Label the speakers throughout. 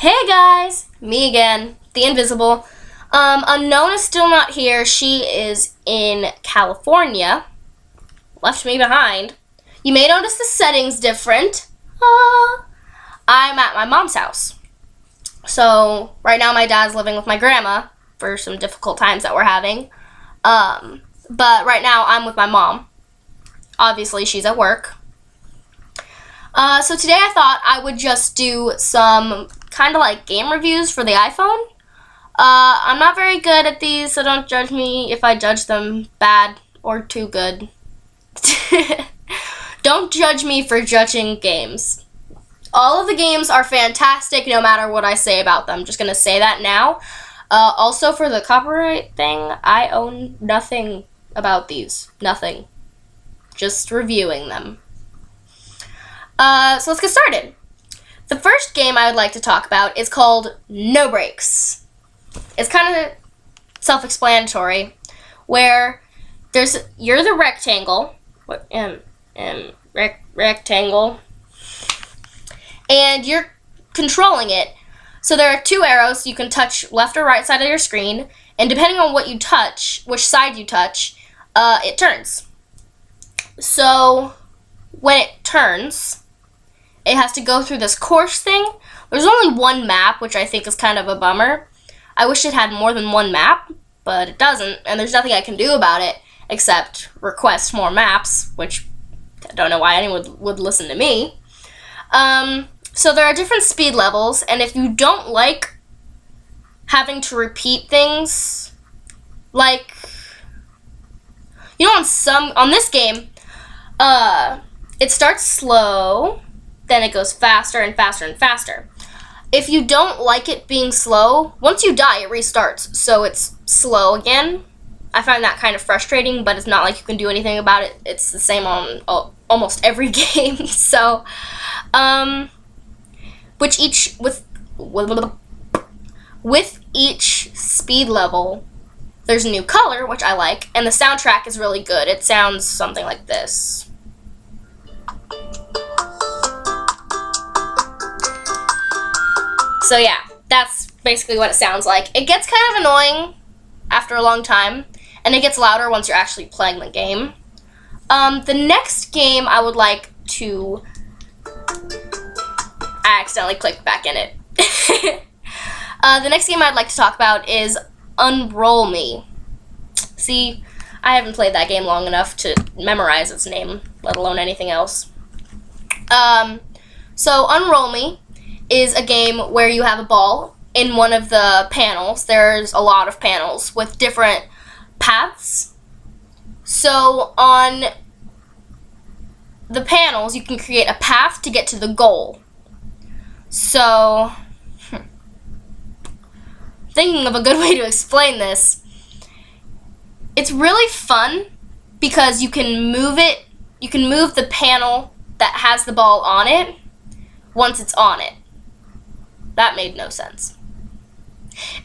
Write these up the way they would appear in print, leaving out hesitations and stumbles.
Speaker 1: Hey guys, me again, the Invisible. Unknown is still not here. She is in California. Left me behind. You may notice the settings different. I'm at my mom's house. So right now my dad's living with my grandma for some difficult times that we're having. But right now I'm with my mom. Obviously she's at work. So today I thought I would just do some kind of like game reviews for the iPhone. I'm not very good at these, so don't judge me if I judge them bad or too good. Don't judge me for judging games. All of the games are fantastic no matter what I say about them. Just gonna say that now. Also for the copyright thing, I own nothing about these. Nothing. Just reviewing them. So let's get started. The first game I would like to talk about is called No Brakes. It's kind of self-explanatory, where you're the rectangle, rectangle, and you're controlling it. So there are two arrows. You can touch left or right side of your screen, and depending on what you touch, which side you touch, it turns. So when it turns, it has to go through this course thing. There's only one map, which I think is kind of a bummer. I wish it had more than one map, but it doesn't, and there's nothing I can do about it except request more maps, which I don't know why anyone would listen to me. So there are different speed levels, and if you don't like having to repeat things, like, you know, on this game, it starts slow, then it goes faster and faster and faster. If you don't like it being slow, once you die, it restarts, so it's slow again. I find that kind of frustrating, but it's not like you can do anything about it. It's the same on almost every game. So, with each speed level, there's a new color, which I like, and the soundtrack is really good. It sounds something like this. So yeah, that's basically what it sounds like. It gets kind of annoying after a long time, and it gets louder once you're actually playing the game. The next game I would like to... I accidentally clicked back in it. The next game I'd like to talk about is Unroll Me. See, I haven't played that game long enough to memorize its name, let alone anything else. So Unroll Me is a game where you have a ball in one of the panels. There's a lot of panels with different paths. So on the panels, you can create a path to get to the goal. So, thinking of a good way to explain this, it's really fun because you can move the panel that has the ball on it once it's on it. That made no sense.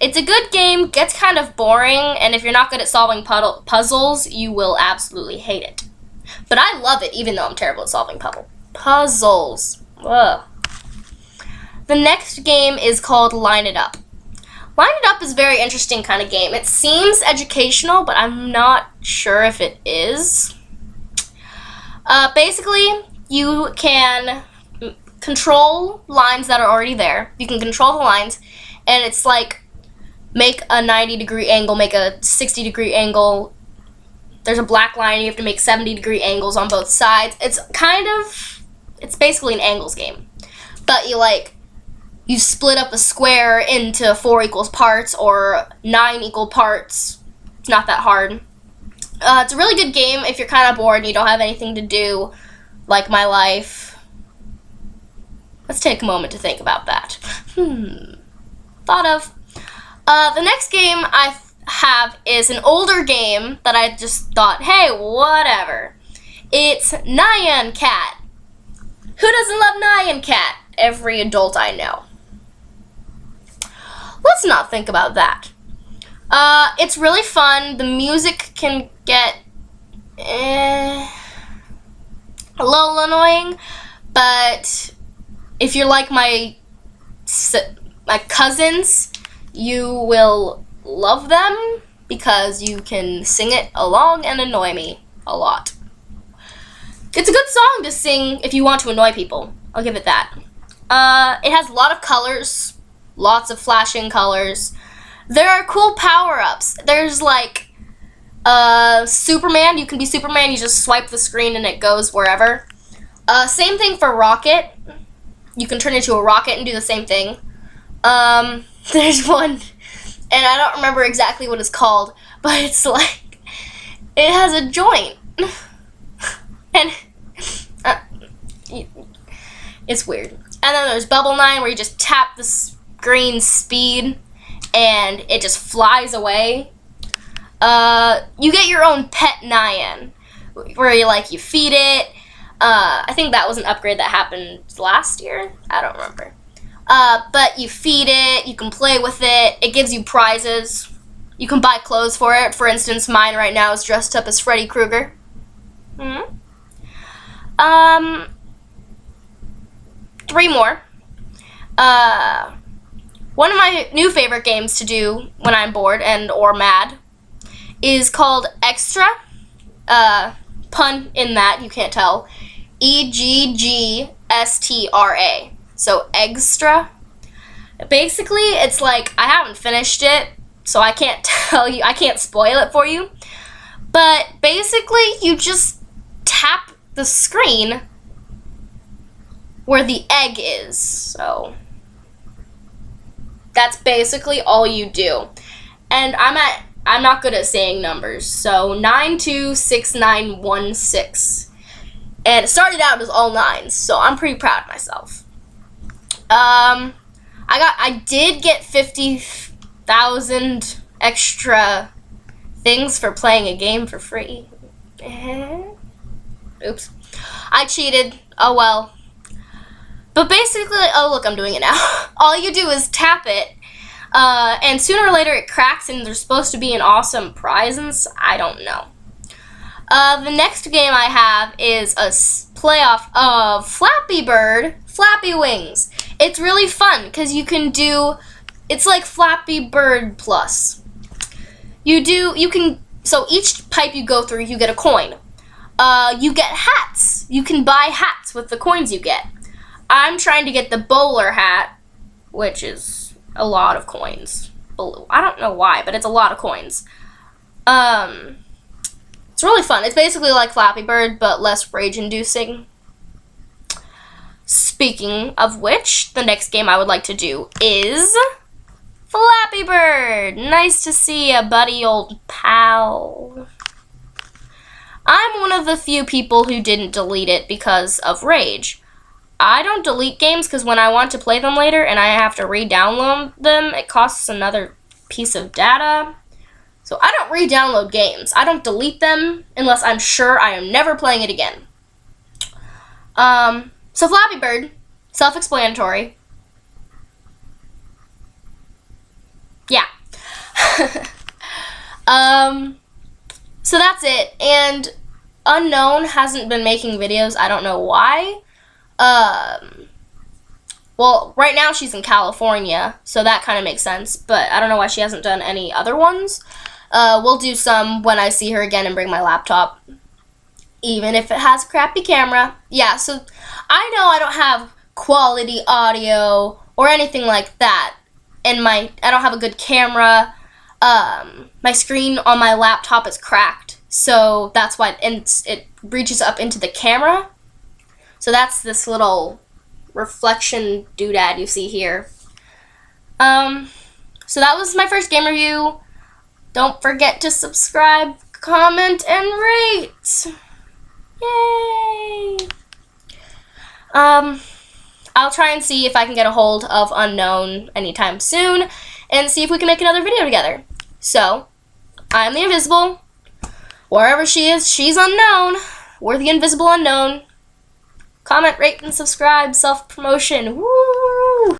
Speaker 1: It's a good game, gets kind of boring, and if you're not good at solving puzzles, you will absolutely hate it. But I love it, even though I'm terrible at solving puzzles. Ugh. The next game is called Line It Up. Line It Up is a very interesting kind of game. It seems educational, but I'm not sure if it is. Basically, you can control lines that are already there. You can control the lines, and it's like make a 90-degree angle, make a 60-degree angle. There's a black line, you have to make 70-degree angles on both sides. It's basically an angles game. But you split up a square into 4 equal parts or 9 equal parts. It's not that hard. It's a really good game if you're kind of bored and you don't have anything to do, like my life. Let's take a moment to think about that. Thought of. The next game I have is an older game that I just thought, hey, whatever. It's Nyan Cat. Who doesn't love Nyan Cat? Every adult I know. Let's not think about that. It's really fun. The music can get a little annoying, but if you're like my my cousins, you will love them because you can sing it along and annoy me a lot. It's a good song to sing if you want to annoy people. I'll give it that. It has a lot of colors, lots of flashing colors. There are cool power-ups. There's like Superman. You can be Superman. You just swipe the screen and it goes wherever. Same thing for Rocket. You can turn into a rocket and do the same thing. There's one, and I don't remember exactly what it's called, but it's like, it has a joint. And it's weird. And then there's Bubble 9, where you just tap the screen speed, and it just flies away. You get your own pet Nyan, where you feed it. I think that was an upgrade that happened last year. I don't remember. But you feed it, you can play with it, it gives you prizes. You can buy clothes for it. For instance, mine right now is dressed up as Freddy Krueger. Three more. One of my new favorite games to do when I'm bored or mad is called Extra. Pun in that, you can't tell. EGGSTRA. So Extra. Basically, it's like, I haven't finished it, so I can't tell you, I can't spoil it for you. But basically, you just tap the screen where the egg is. So that's basically all you do. And I'm not good at saying numbers, so 926916. And it started out as all 9s, so I'm pretty proud of myself. I did get 50,000 extra things for playing a game for free. Oops. I cheated. Oh well. But basically, oh look, I'm doing it now. All you do is tap it, and sooner or later it cracks and there's supposed to be an awesome prize, and I don't know. The next game I have is a playoff of Flappy Bird, Flappy Wings. It's really fun because you can do, it's like Flappy Bird Plus. So each pipe you go through, you get a coin. You get hats. You can buy hats with the coins you get. I'm trying to get the bowler hat, which is a lot of coins. I don't know why, but it's a lot of coins. It's really fun. It's basically like Flappy Bird, but less rage-inducing. Speaking of which, the next game I would like to do is Flappy Bird. Nice to see ya, buddy old pal. I'm one of the few people who didn't delete it because of rage. I don't delete games because when I want to play them later and I have to re-download them, it costs another piece of data. So I don't re-download games. I don't delete them unless I'm sure I am never playing it again. So Flappy Bird, self-explanatory. Yeah. So that's it. And Unknown hasn't been making videos. I don't know why. Well, right now she's in California, so that kind of makes sense. But I don't know why she hasn't done any other ones. We'll do some when I see her again and bring my laptop. Even if it has a crappy camera. Yeah, so I know I don't have quality audio or anything like that. And I don't have a good camera. My screen on my laptop is cracked. So that's why it reaches up into the camera. So that's this little reflection doodad you see here. So that was my first game review. Don't forget to subscribe, comment, and rate. Yay! I'll try and see if I can get a hold of Unknown anytime soon and see if we can make another video together. So, I'm the Invisible. Wherever she is, she's unknown. We're the Invisible Unknown. Comment, rate, and subscribe. Self-promotion. Woo!